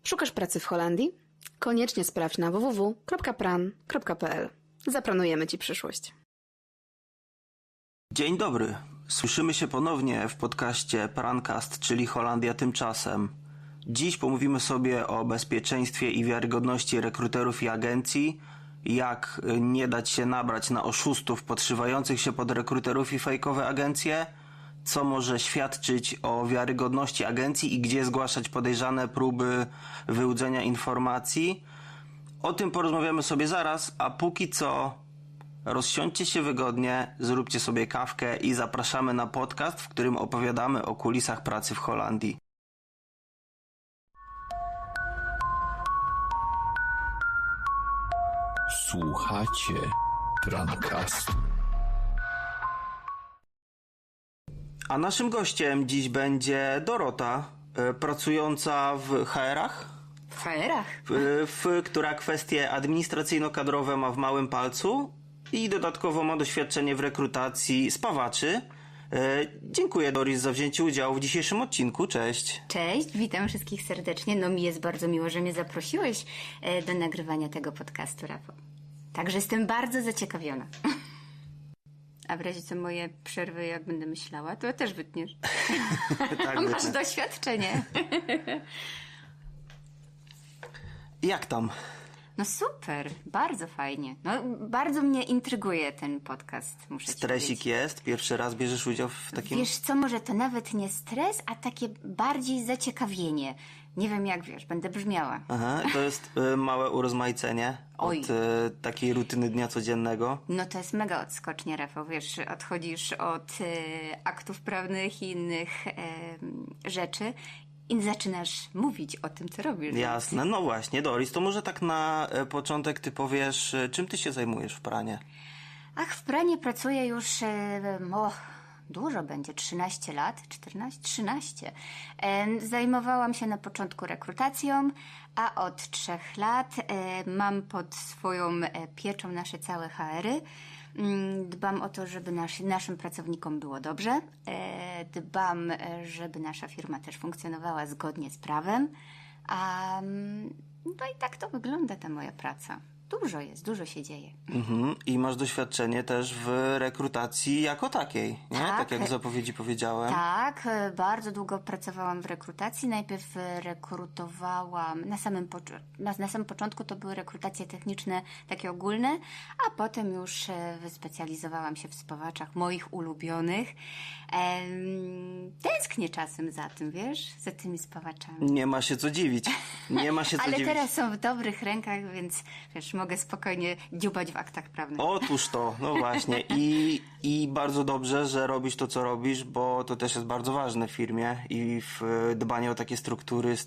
Szukasz pracy w Holandii? Koniecznie sprawdź na www.pran.pl. Zaplanujemy Ci przyszłość. Dzień dobry. Słyszymy się ponownie w podcaście Prancast, czyli Holandia tymczasem. Dziś pomówimy sobie o bezpieczeństwie i wiarygodności rekruterów i agencji, jak nie dać się nabrać na oszustów podszywających się pod rekruterów i fejkowe agencje, co może świadczyć o wiarygodności agencji i gdzie zgłaszać podejrzane próby wyłudzenia informacji. O tym porozmawiamy sobie zaraz, a póki co rozsiądźcie się wygodnie, zróbcie sobie kawkę i zapraszamy na podcast, w którym opowiadamy o kulisach pracy w Holandii. Słuchacie Prancastu. A naszym gościem dziś będzie Dorota, pracująca w HR-ach. W HR-ach? Która kwestie administracyjno-kadrowe ma w małym palcu i dodatkowo ma doświadczenie w rekrutacji spawaczy. Dziękuję, Doris, za wzięcie udziału w dzisiejszym odcinku. Cześć. Cześć, witam wszystkich serdecznie. No mi jest bardzo miło, że mnie zaprosiłeś do nagrywania tego podcastu, Rafał. Także jestem bardzo zaciekawiona. A w razie co moje przerwy, jak będę myślała, to też wytniesz. Tak, Masz doświadczenie. Jak tam? No super, bardzo fajnie. No, bardzo mnie intryguje ten podcast, muszę ci Stresik powiedzieć. jest? Pierwszy raz bierzesz udział w takim... Wiesz co, może to nawet nie stres, a takie bardziej zaciekawienie. Nie wiem jak, wiesz, będę brzmiała. Aha, to jest małe urozmaicenie Oj. od takiej rutyny dnia codziennego. No to jest mega odskocznie, Rafał. Wiesz, odchodzisz od aktów prawnych i innych rzeczy i zaczynasz mówić o tym, co robisz. Jasne, no właśnie, Doris, to może tak na początek ty powiesz, czym ty się zajmujesz w pranie? Ach, w pranie pracuję już dużo będzie, 13 lat, 14, 13. Zajmowałam się na początku rekrutacją, a od 3 lat mam pod swoją pieczą nasze całe HR-y. Dbam o to, żeby naszym pracownikom było dobrze. Dbam, żeby nasza firma też funkcjonowała zgodnie z prawem. No i tak to wygląda ta moja praca. Dużo się dzieje. Mhm. I masz doświadczenie też w rekrutacji jako takiej, nie? Tak jak w zapowiedzi powiedziałem. Tak, bardzo długo pracowałam w rekrutacji. Najpierw rekrutowałam, na samym początku to były rekrutacje techniczne, takie ogólne, a potem już wyspecjalizowałam się w spawaczach moich ulubionych. Tęsknię czasem za tym, wiesz, za tymi spawaczami. Nie ma się co dziwić. Nie ma się co Ale dziwić. teraz są w dobrych rękach, więc wiesz, mogę spokojnie dziubać w aktach prawnych. Otóż to, no właśnie. I bardzo dobrze, że robisz to, co robisz, bo to też jest bardzo ważne w firmie i w dbanie o takie struktury z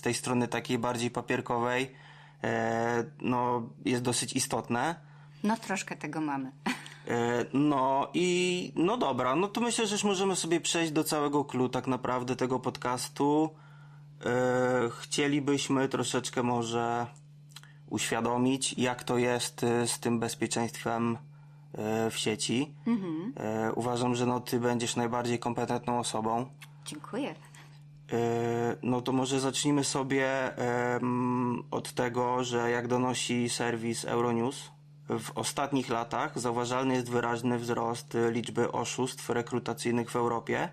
tej strony takiej bardziej papierkowej no, jest dosyć istotne. No troszkę tego mamy. No dobra, no to myślę, że już możemy sobie przejść do całego clou tak naprawdę tego podcastu. Chcielibyśmy troszeczkę może uświadomić, jak to jest z tym bezpieczeństwem w sieci. Uważam, że no ty będziesz najbardziej kompetentną osobą. Dziękuję. No to może zacznijmy sobie od tego, że jak donosi serwis Euronews, w ostatnich latach zauważalny jest wyraźny wzrost liczby oszustw rekrutacyjnych w Europie,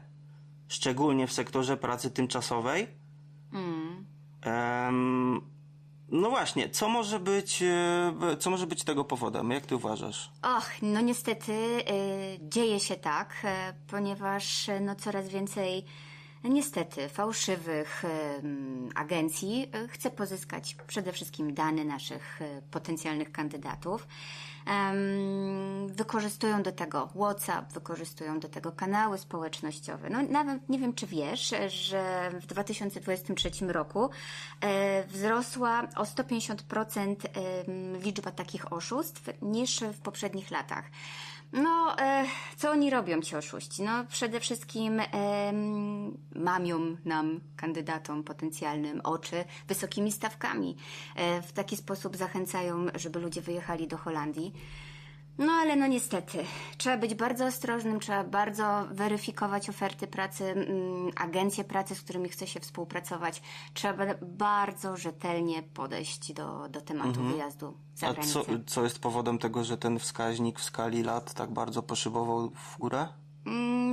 szczególnie w sektorze pracy tymczasowej. No właśnie, co może być tego powodem? Jak ty uważasz? Och, no niestety dzieje się tak, ponieważ no coraz więcej niestety fałszywych agencji chce pozyskać przede wszystkim dane naszych potencjalnych kandydatów. Wykorzystują do tego WhatsApp, wykorzystują do tego kanały społecznościowe. No nawet nie wiem, czy wiesz, że w 2023 roku wzrosła o 150% liczba takich oszustw niż w poprzednich latach. No, co oni robią, ci oszuści? No, przede wszystkim mamią nam, kandydatom potencjalnym, oczy wysokimi stawkami. W taki sposób zachęcają, żeby ludzie wyjechali do Holandii. No ale no niestety, trzeba być bardzo ostrożnym, trzeba bardzo weryfikować oferty pracy, agencje pracy, z którymi chce się współpracować. Trzeba bardzo rzetelnie podejść do tematu wyjazdu za A granicę. co jest powodem tego, że ten wskaźnik w skali lat tak bardzo poszybował w górę?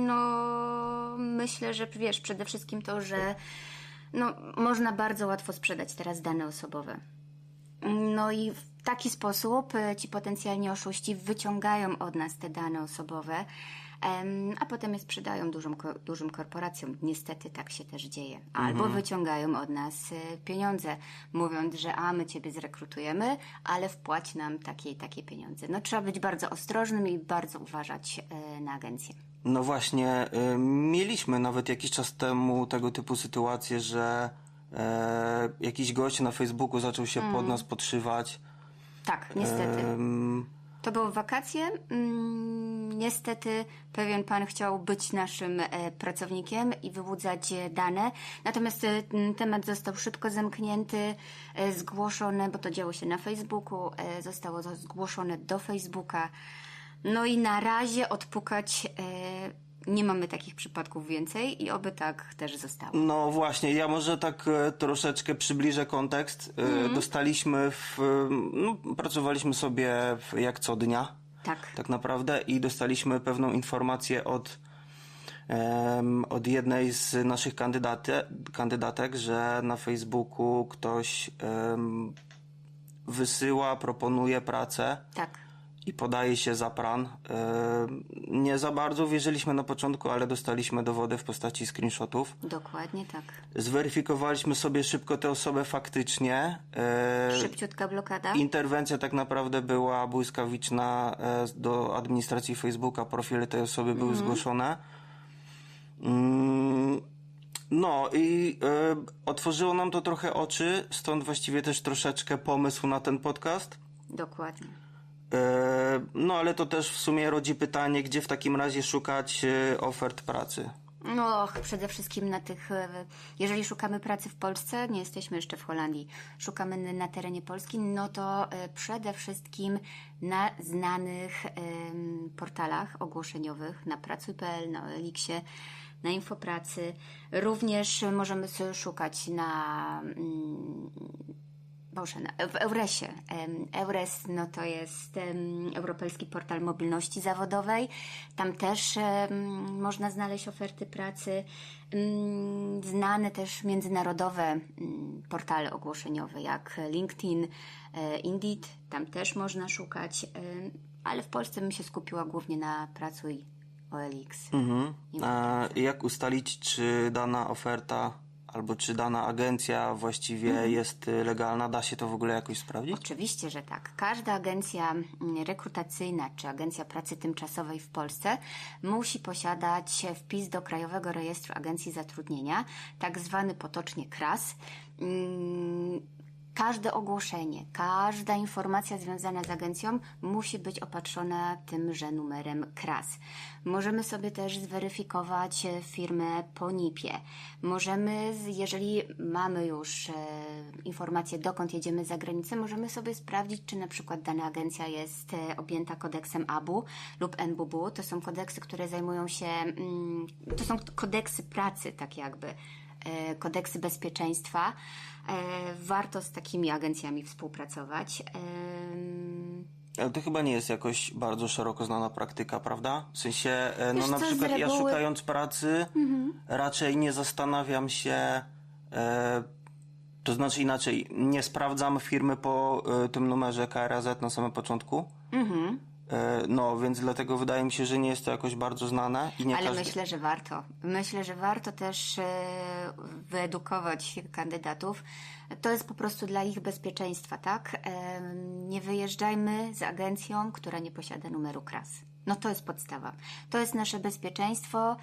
No, myślę, że wiesz, przede wszystkim to, że no, można bardzo łatwo sprzedać teraz dane osobowe. No i w taki sposób ci potencjalni oszuści wyciągają od nas te dane osobowe, a potem je sprzedają dużym korporacjom. Niestety tak się też dzieje. Albo wyciągają od nas pieniądze, mówiąc, że my Ciebie zrekrutujemy, ale wpłać nam takie i takie pieniądze. No trzeba być bardzo ostrożnym i bardzo uważać na agencję. No właśnie, mieliśmy nawet jakiś czas temu tego typu sytuacje, że jakiś gość na Facebooku zaczął się pod nas podszywać. Tak, niestety. To były wakacje. Niestety pewien pan chciał być naszym pracownikiem i wyłudzać dane. Natomiast temat został szybko zamknięty, zgłoszony, bo to działo się na Facebooku, zostało to zgłoszone do Facebooka. No i na razie odpukać nie mamy takich przypadków więcej i oby tak też zostało. No właśnie, ja może tak troszeczkę przybliżę kontekst. Dostaliśmy pracowaliśmy sobie jak co dnia. Tak naprawdę i dostaliśmy pewną informację od jednej z naszych kandydatek, że na Facebooku ktoś wysyła, proponuje pracę. Tak. I podaje się za pran. Nie za bardzo wierzyliśmy na początku, ale dostaliśmy dowody w postaci screenshotów. Dokładnie tak. Zweryfikowaliśmy sobie szybko tę osobę faktycznie. Szybciutka blokada. Interwencja tak naprawdę była błyskawiczna. Do administracji Facebooka profile tej osoby były zgłoszone. No i otworzyło nam to trochę oczy, stąd właściwie też troszeczkę pomysł na ten podcast. Dokładnie. No ale to też w sumie rodzi pytanie, gdzie w takim razie szukać ofert pracy? No, przede wszystkim jeżeli szukamy pracy w Polsce, nie jesteśmy jeszcze w Holandii, szukamy na terenie Polski, no to przede wszystkim na znanych portalach ogłoszeniowych, na pracuj.pl, na OLX-ie, na Infopracy. Również możemy sobie szukać w Euresie. Eures to jest Europejski Portal Mobilności Zawodowej. Tam też można znaleźć oferty pracy. Znane też międzynarodowe portale ogłoszeniowe jak LinkedIn, Indeed. Tam też można szukać, ale w Polsce bym się skupiła głównie na Pracuj OLX. A jak ustalić, czy dana oferta albo czy dana agencja właściwie jest legalna? Da się to w ogóle jakoś sprawdzić? Oczywiście, że tak. Każda agencja rekrutacyjna czy agencja pracy tymczasowej w Polsce musi posiadać wpis do Krajowego Rejestru Agencji Zatrudnienia, tak zwany potocznie KRAS. Każde ogłoszenie, każda informacja związana z agencją musi być opatrzona tymże numerem KRAS. Możemy sobie też zweryfikować firmę po NIP-ie. Możemy, jeżeli mamy już informację, dokąd jedziemy za granicę, możemy sobie sprawdzić, czy na przykład dana agencja jest objęta kodeksem ABU lub NBUBU. To są kodeksy, które zajmują się, to są kodeksy pracy, tak jakby. Kodeksy bezpieczeństwa. Warto z takimi agencjami współpracować. Ale to chyba nie jest jakoś bardzo szeroko znana praktyka, prawda? W sensie, Wiesz na co, przykład z reguły... ja szukając pracy raczej nie zastanawiam się, to znaczy inaczej, nie sprawdzam firmy po tym numerze KRAZ na samym początku. No, więc dlatego wydaje mi się, że nie jest to jakoś bardzo znane. I nie Ale każdy... myślę, że warto. Myślę, że warto też wyedukować kandydatów. To jest po prostu dla ich bezpieczeństwa, tak? Nie wyjeżdżajmy z agencją, która nie posiada numeru KRAS. No to jest podstawa. To jest nasze bezpieczeństwo.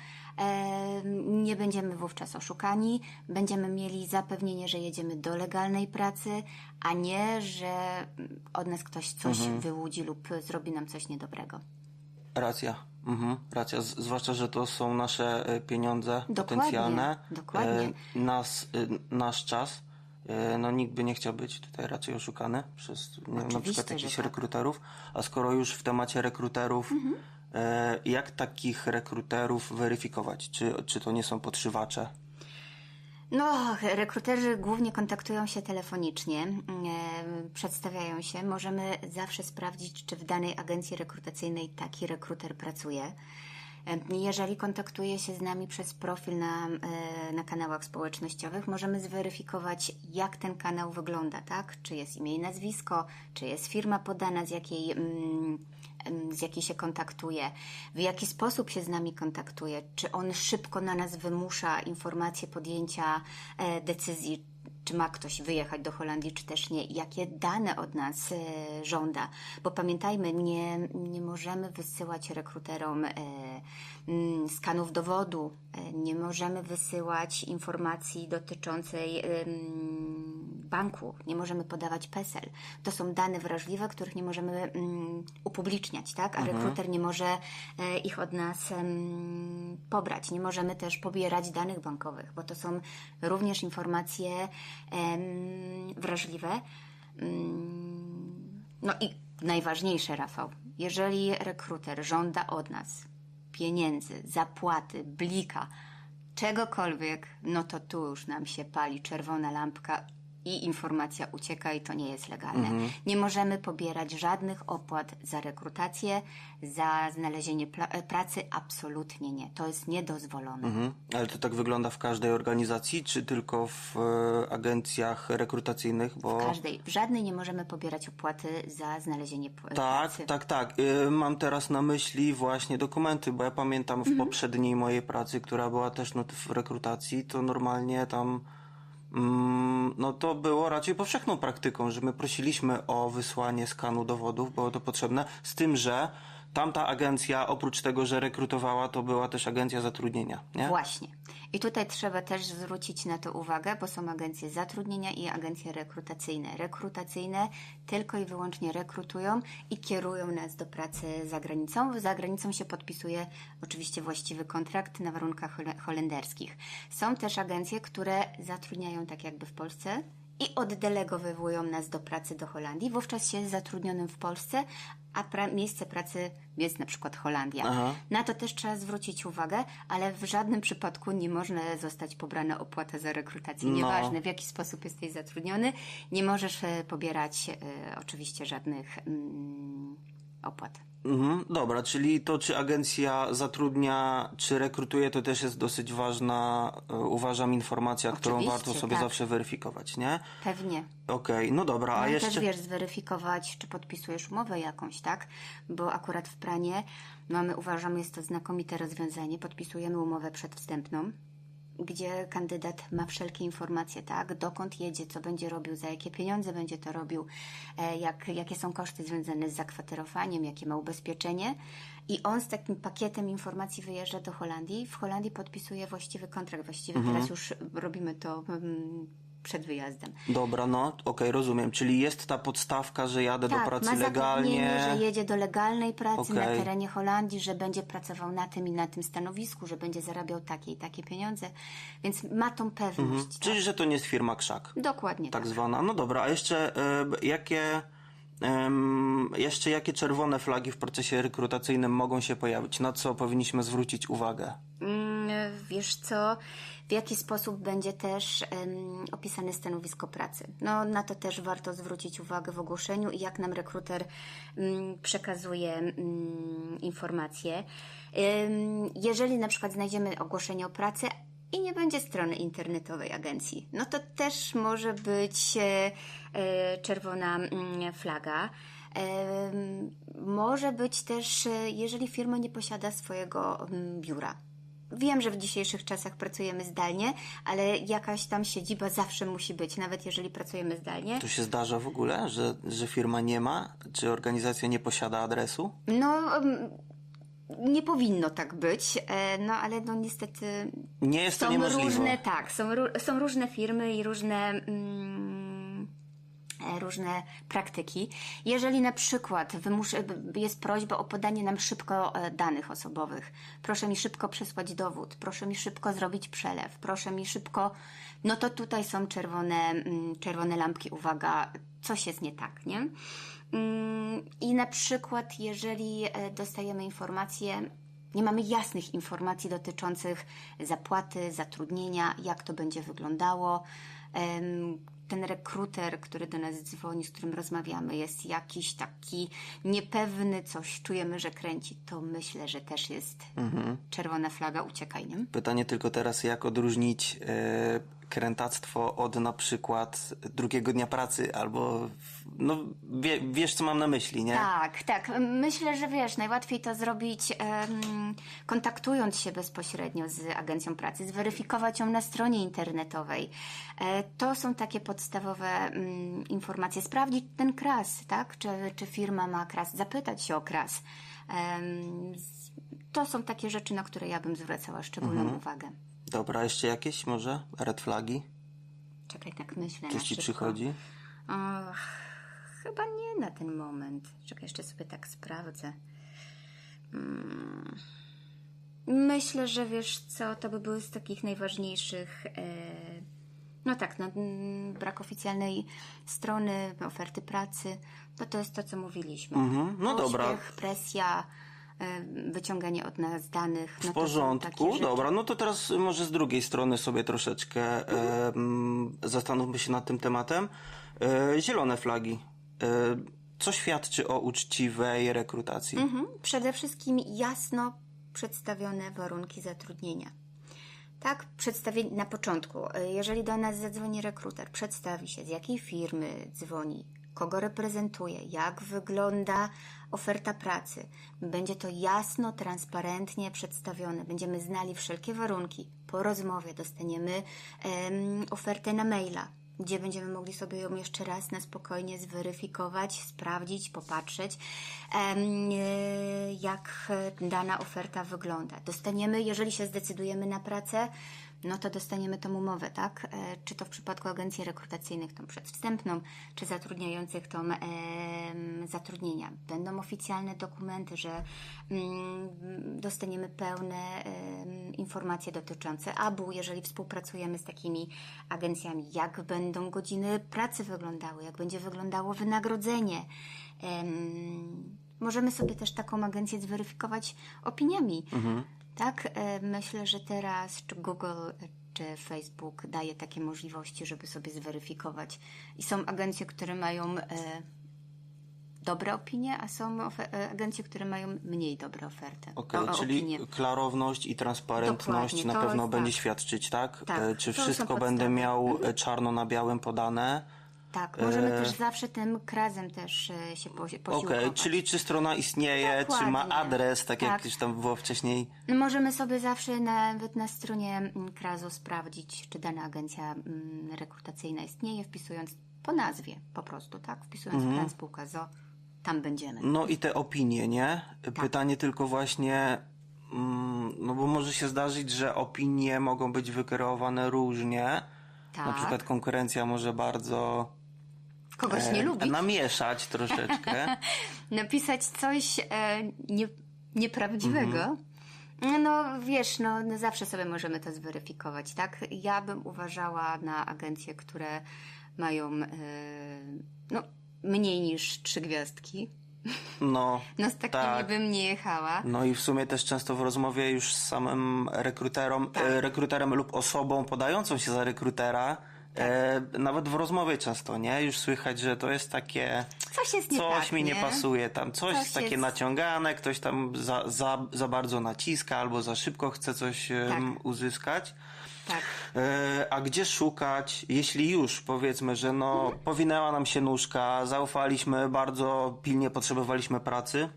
Nie będziemy wówczas oszukani. Będziemy mieli zapewnienie, że jedziemy do legalnej pracy, a nie, że od nas ktoś coś wyłudzi lub zrobi nam coś niedobrego. Racja. Racja. Zwłaszcza, że to są nasze pieniądze Dokładnie, potencjalne. dokładnie. Nasz czas. No nikt by nie chciał być tutaj raczej oszukany przez na przykład że jakichś tak. rekruterów. A skoro już w temacie rekruterów, jak takich rekruterów weryfikować? Czy to nie są podszywacze? No, rekruterzy głównie kontaktują się telefonicznie, przedstawiają się. Możemy zawsze sprawdzić, czy w danej agencji rekrutacyjnej taki rekruter pracuje. Jeżeli kontaktuje się z nami przez profil na kanałach społecznościowych, możemy zweryfikować, jak ten kanał wygląda, tak? Czy jest imię i nazwisko, czy jest firma podana, z jakiej się kontaktuje, w jaki sposób się z nami kontaktuje, czy on szybko na nas wymusza informacje podjęcia decyzji, czy ma ktoś wyjechać do Holandii, czy też nie, jakie dane od nas żąda. Bo pamiętajmy, nie możemy wysyłać rekruterom skanów dowodu, nie możemy wysyłać informacji dotyczącej banku, nie możemy podawać PESEL. To są dane wrażliwe, których nie możemy upubliczniać, tak? A rekruter nie może ich od nas pobrać. Nie możemy też pobierać danych bankowych, bo to są również informacje wrażliwe. No i najważniejsze, Rafał, jeżeli rekruter żąda od nas pieniędzy, zapłaty, blika, czegokolwiek, no to tu już nam się pali czerwona lampka i informacja ucieka i to nie jest legalne. Nie możemy pobierać żadnych opłat za rekrutację, za znalezienie pracy, absolutnie nie. To jest niedozwolone. Ale to tak wygląda w każdej organizacji, czy tylko w agencjach rekrutacyjnych? Bo... W żadnej nie możemy pobierać opłaty za znalezienie pracy. Tak. Mam teraz na myśli właśnie dokumenty, bo ja pamiętam w poprzedniej mojej pracy, która była też w rekrutacji, to normalnie tam no to było raczej powszechną praktyką, że my prosiliśmy o wysłanie skanu dowodów, było to potrzebne, z tym, że tamta agencja, oprócz tego, że rekrutowała, to była też agencja zatrudnienia, nie? Właśnie. I tutaj trzeba też zwrócić na to uwagę, bo są agencje zatrudnienia i agencje rekrutacyjne. Rekrutacyjne tylko i wyłącznie rekrutują i kierują nas do pracy za granicą. Za granicą się podpisuje oczywiście właściwy kontrakt na warunkach holenderskich. Są też agencje, które zatrudniają tak jakby w Polsce i oddelegowywują nas do pracy do Holandii. Wówczas się jest zatrudnionym w Polsce, a miejsce pracy jest na przykład Holandia. Aha. Na to też trzeba zwrócić uwagę, ale w żadnym przypadku nie można zostać pobrana opłata za rekrutację. Nieważne w jaki sposób jesteś zatrudniony, nie możesz pobierać oczywiście żadnych opłat. Dobra, czyli to, czy agencja zatrudnia, czy rekrutuje, to też jest dosyć ważna, uważam, informacja, którą Oczywiście, warto sobie tak. zawsze weryfikować, nie? Pewnie. Okej, no dobra, a No i jeszcze... też zweryfikować, czy podpisujesz umowę jakąś, tak? Bo akurat w Pranie uważam, jest to znakomite rozwiązanie. Podpisujemy umowę przedwstępną, gdzie kandydat ma wszelkie informacje, tak? Dokąd jedzie, co będzie robił, za jakie pieniądze będzie to robił, jakie są koszty związane z zakwaterowaniem, jakie ma ubezpieczenie. I on z takim pakietem informacji wyjeżdża do Holandii. W Holandii podpisuje właściwy kontrakt. Właściwie teraz już robimy to przed wyjazdem. Dobra, rozumiem. Czyli jest ta podstawka, że jadę do pracy ma legalnie. zapewnienie, że jedzie do legalnej pracy na Okej. terenie Holandii, że będzie pracował na tym i na tym stanowisku, że będzie zarabiał takie i takie pieniądze. Więc ma tą pewność. Tak? Czyli, że to nie jest firma krzak. Dokładnie Tak tak. zwana. No dobra, a jeszcze jakie czerwone flagi w procesie rekrutacyjnym mogą się pojawić? Na co powinniśmy zwrócić uwagę? Wiesz co, w jaki sposób będzie też opisane stanowisko pracy. No, na to też warto zwrócić uwagę w ogłoszeniu i jak nam rekruter przekazuje informacje. Jeżeli na przykład znajdziemy ogłoszenie o pracę i nie będzie strony internetowej agencji, no to też może być czerwona flaga. Może być też, jeżeli firma nie posiada swojego biura. Wiem, że w dzisiejszych czasach pracujemy zdalnie, ale jakaś tam siedziba zawsze musi być, nawet jeżeli pracujemy zdalnie. To się zdarza w ogóle, że firma nie ma, czy organizacja nie posiada adresu? No, nie powinno tak być, no ale no niestety Nie jest to są niemożliwe. różne, są różne firmy i różne różne praktyki. Jeżeli na przykład jest prośba o podanie nam szybko danych osobowych, proszę mi szybko przesłać dowód, proszę mi szybko zrobić przelew, proszę mi szybko, no to tutaj są czerwone lampki, uwaga, coś jest nie tak, nie? I na przykład jeżeli dostajemy informacje, nie mamy jasnych informacji dotyczących zapłaty, zatrudnienia, jak to będzie wyglądało, ten rekruter, który do nas dzwoni, z którym rozmawiamy, jest jakiś taki niepewny, coś czujemy, że kręci, to myślę, że też jest czerwona flaga, uciekaj, nie? Pytanie tylko teraz, jak odróżnić krętactwo od na przykład drugiego dnia pracy, albo no wiesz, co mam na myśli, nie? Tak. Myślę, że wiesz, najłatwiej to zrobić kontaktując się bezpośrednio z agencją pracy, zweryfikować ją na stronie internetowej. To są takie podstawowe informacje. Sprawdzić ten KRAS, tak? Czy firma ma KRAS, zapytać się o KRAS. To są takie rzeczy, na które ja bym zwracała szczególną uwagę. Dobra, jeszcze jakieś może red flagi? Czekaj, tak myślę. Coś ci przychodzi? Chyba nie na ten moment. Czekaj, jeszcze sobie tak sprawdzę. Myślę, że wiesz co, to by były z takich najważniejszych... brak oficjalnej strony, oferty pracy. To jest to, co mówiliśmy. No dobra. Pośpiech, presja, wyciąganie od nas danych. W porządku, dobra. No to teraz może z drugiej strony sobie troszeczkę zastanówmy się nad tym tematem. Zielone flagi. Co świadczy o uczciwej rekrutacji? Przede wszystkim jasno przedstawione warunki zatrudnienia. Tak, przedstawienie na początku. Jeżeli do nas zadzwoni rekruter, przedstawi się, z jakiej firmy dzwoni, kogo reprezentuje, jak wygląda oferta pracy. Będzie to jasno, transparentnie przedstawione. Będziemy znali wszelkie warunki. Po rozmowie dostaniemy ofertę na maila, gdzie będziemy mogli sobie ją jeszcze raz na spokojnie zweryfikować, sprawdzić, popatrzeć, jak dana oferta wygląda. Dostaniemy, jeżeli się zdecydujemy na pracę, no to dostaniemy tą umowę, tak? Czy to w przypadku agencji rekrutacyjnych, tą przedwstępną, czy zatrudniających tą zatrudnienia. Będą oficjalne dokumenty, że dostaniemy pełne informacje dotyczące ABU, jeżeli współpracujemy z takimi agencjami, jak będą godziny pracy wyglądały, jak będzie wyglądało wynagrodzenie. Możemy sobie też taką agencję zweryfikować opiniami. Tak, myślę, że teraz czy Google, czy Facebook daje takie możliwości, żeby sobie zweryfikować. I są agencje, które mają dobre opinie, a są agencje, które mają mniej dobre oferty. Czyli opinie. Klarowność i transparentność Dokładnie, na to pewno jest będzie tak. świadczyć, tak? Tak, Czy to są wszystko podstawy. będę miał czarno na białym podane? Tak, możemy też zawsze tym krazem też się posiłkować. Okej, czyli czy strona istnieje, czy ma Dokładnie. adres, tak jak Tak. już tam było wcześniej? Możemy sobie zawsze nawet na stronie KRAS-u sprawdzić, czy dana agencja rekrutacyjna istnieje, wpisując po nazwie po prostu, tak? Wpisując plan spółka ZO, tam będziemy. No i te opinie, nie? Pytanie tylko właśnie, no bo może się zdarzyć, że opinie mogą być wykreowane różnie. Tak. Na przykład konkurencja może bardzo Kogoś nie lubić. namieszać troszeczkę. Napisać coś nieprawdziwego. No wiesz, no zawsze sobie możemy to zweryfikować, tak? Ja bym uważała na agencje, które mają mniej niż 3 gwiazdki. No Z takimi tak. bym nie jechała. No i w sumie też często w rozmowie już z samym rekruterem lub osobą podającą się za rekrutera, nawet w rozmowie często, nie? Już słychać, że to jest takie... Coś jest nie Coś tak, mi nie nie? pasuje, tam coś Coś takie jest- naciągane, ktoś tam za bardzo naciska albo za szybko chce coś uzyskać. Tak. A gdzie szukać, jeśli już powiedzmy, że no powinęła nam się nóżka, zaufaliśmy, bardzo pilnie potrzebowaliśmy pracy,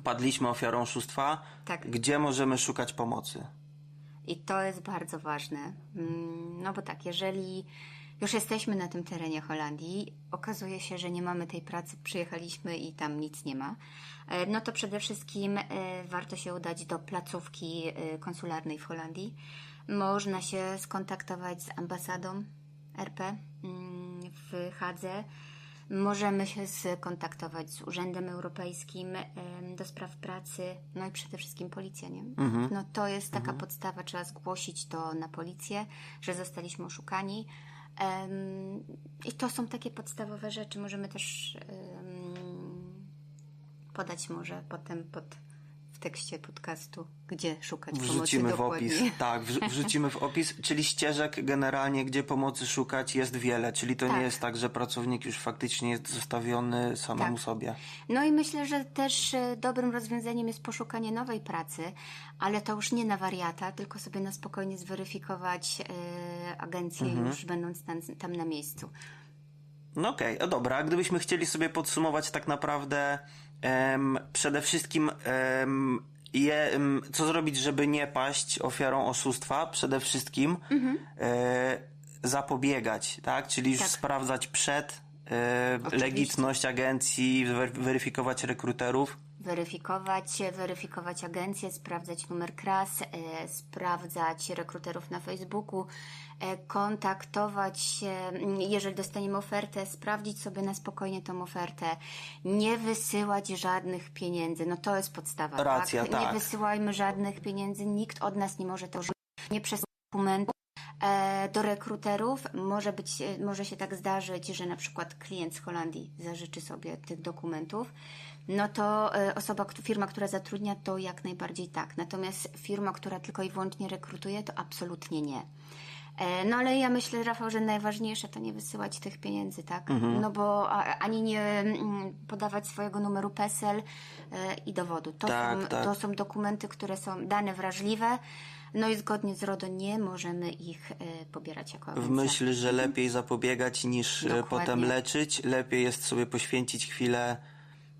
padliśmy ofiarą oszustwa, Tak. gdzie możemy szukać pomocy? I to jest bardzo ważne. No bo tak, jeżeli już jesteśmy na tym terenie Holandii, okazuje się, że nie mamy tej pracy, przyjechaliśmy i tam nic nie ma, no to przede wszystkim warto się udać do placówki konsularnej w Holandii. Można się skontaktować z ambasadą RP w Hadze. Możemy się skontaktować z Urzędem Europejskim do spraw pracy, no i przede wszystkim policję, nie? No to jest taka podstawa, trzeba zgłosić to na policję, że zostaliśmy oszukani. I to są takie podstawowe rzeczy. Możemy też podać może potem w tekście podcastu, gdzie szukać Wrzucimy pomocy w opis. dokładnie. Tak, wrzucimy w opis, czyli ścieżek generalnie, gdzie pomocy szukać jest wiele, czyli to Tak. nie jest tak, że pracownik już faktycznie jest zostawiony samemu Tak. sobie. No i myślę, że też dobrym rozwiązaniem jest poszukanie nowej pracy, ale to już nie na wariata, tylko sobie na spokojnie zweryfikować agencję już będąc tam na miejscu. No okej, no dobra, a gdybyśmy chcieli sobie podsumować tak naprawdę przede wszystkim co zrobić, żeby nie paść ofiarą oszustwa, przede wszystkim zapobiegać, tak? Czyli już Tak. sprawdzać przed Oczywiście. legitność agencji, weryfikować rekruterów. Weryfikować agencję, sprawdzać numer kras, sprawdzać rekruterów na Facebooku, kontaktować się, jeżeli dostaniemy ofertę, sprawdzić sobie na spokojnie tą ofertę, nie wysyłać żadnych pieniędzy, no to jest podstawa, Racja, tak. Nie wysyłajmy żadnych pieniędzy, nikt od nas nie może to nie przez dokumentu do rekruterów. Może się tak zdarzyć, że na przykład klient z Holandii zażyczy sobie tych dokumentów, no to firma, która zatrudnia, to jak najbardziej tak. Natomiast firma, która tylko i wyłącznie rekrutuje, to absolutnie nie. No ale ja myślę, Rafał, że najważniejsze to nie wysyłać tych pieniędzy, tak? No bo ani nie podawać swojego numeru PESEL i dowodu. To są dokumenty, które są dane wrażliwe. No i zgodnie z RODO nie możemy ich pobierać jako agencja. W myśl, że lepiej zapobiegać niż Dokładnie. potem leczyć. Lepiej jest sobie poświęcić chwilę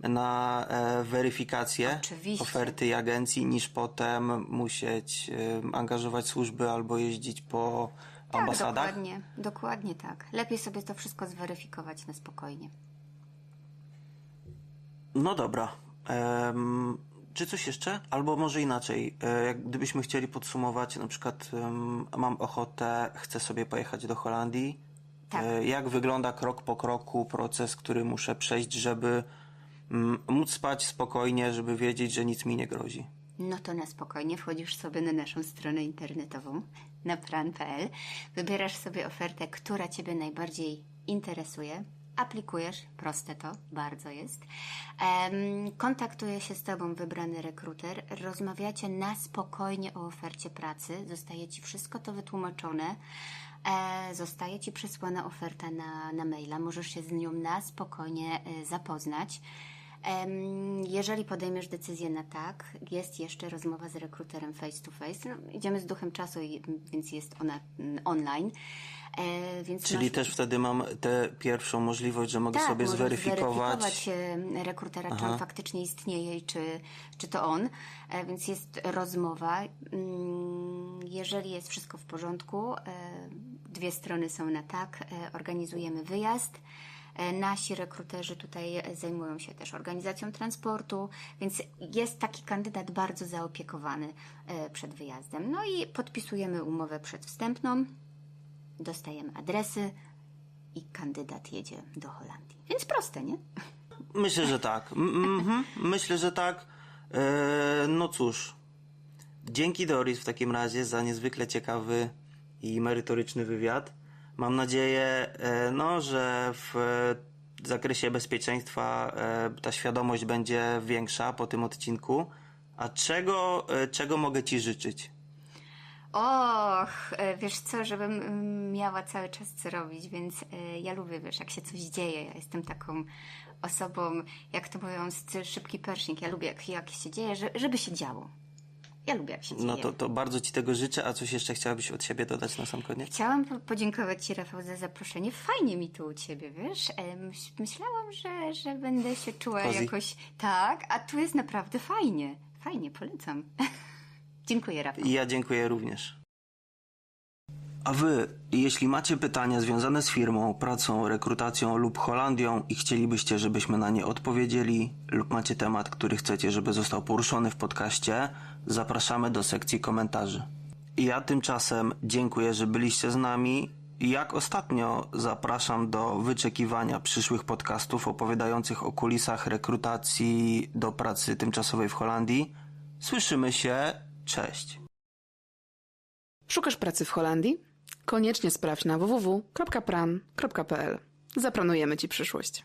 na weryfikację Oczywiście. oferty i agencji, niż potem musieć angażować służby albo jeździć po ambasadach. Dokładnie tak. Lepiej sobie to wszystko zweryfikować na spokojnie. No dobra. Czy coś jeszcze? Albo może inaczej. Gdybyśmy chcieli podsumować, na przykład mam ochotę, chcę sobie pojechać do Holandii. Tak. Jak wygląda krok po kroku proces, który muszę przejść, żeby móc spać spokojnie, żeby wiedzieć, że nic mi nie grozi? No to na spokojnie wchodzisz sobie na naszą stronę internetową, na pran.pl, wybierasz sobie ofertę, która Ciebie najbardziej interesuje, aplikujesz, proste to, bardzo jest, kontaktuje się z Tobą wybrany rekruter, rozmawiacie na spokojnie o ofercie pracy, zostaje Ci wszystko to wytłumaczone, zostaje Ci przesłana oferta na maila, możesz się z nią na spokojnie zapoznać. Jeżeli podejmiesz decyzję na tak, jest jeszcze rozmowa z rekruterem face to face. No, idziemy z duchem czasu, więc jest ona online. Więc Czyli też wtedy mam tę pierwszą możliwość, że mogę sobie możesz zweryfikować. rekrutera, czy on faktycznie istnieje i czy to on. Więc jest rozmowa. Jeżeli jest wszystko w porządku, dwie strony są na tak, organizujemy wyjazd. Nasi rekruterzy tutaj zajmują się też organizacją transportu, więc jest taki kandydat bardzo zaopiekowany przed wyjazdem. No i podpisujemy umowę przedwstępną, dostajemy adresy i kandydat jedzie do Holandii. Więc proste, nie? Myślę, że tak. Myślę, że tak. No cóż. Dzięki Doris w takim razie za niezwykle ciekawy i merytoryczny wywiad. Mam nadzieję, że w zakresie bezpieczeństwa ta świadomość będzie większa po tym odcinku. A czego mogę Ci życzyć? Och, wiesz co, żebym miała cały czas co robić, więc ja lubię, wiesz, jak się coś dzieje. Ja jestem taką osobą, jak to mówią, szybki pershing. Ja lubię, jak się dzieje, żeby się działo. Ja lubię, jak się dzieje. No to bardzo Ci tego życzę. A coś jeszcze chciałabyś od siebie dodać na sam koniec? Chciałam podziękować Ci, Rafał, za zaproszenie. Fajnie mi tu u Ciebie, wiesz? Myślałam, że będę się czuła Cozy. jakoś tak, a tu jest naprawdę fajnie. Fajnie, polecam. Dziękuję, Rafał. I ja dziękuję również. A Wy, jeśli macie pytania związane z firmą, pracą, rekrutacją lub Holandią i chcielibyście, żebyśmy na nie odpowiedzieli, lub macie temat, który chcecie, żeby został poruszony w podcaście, zapraszamy do sekcji komentarzy. I ja tymczasem dziękuję, że byliście z nami Jak ostatnio zapraszam do wyczekiwania przyszłych podcastów opowiadających o kulisach rekrutacji do pracy tymczasowej w Holandii. Słyszymy się, cześć. Szukasz pracy w Holandii? Koniecznie sprawdź na www.pran.pl. Zaplanujemy Ci przyszłość.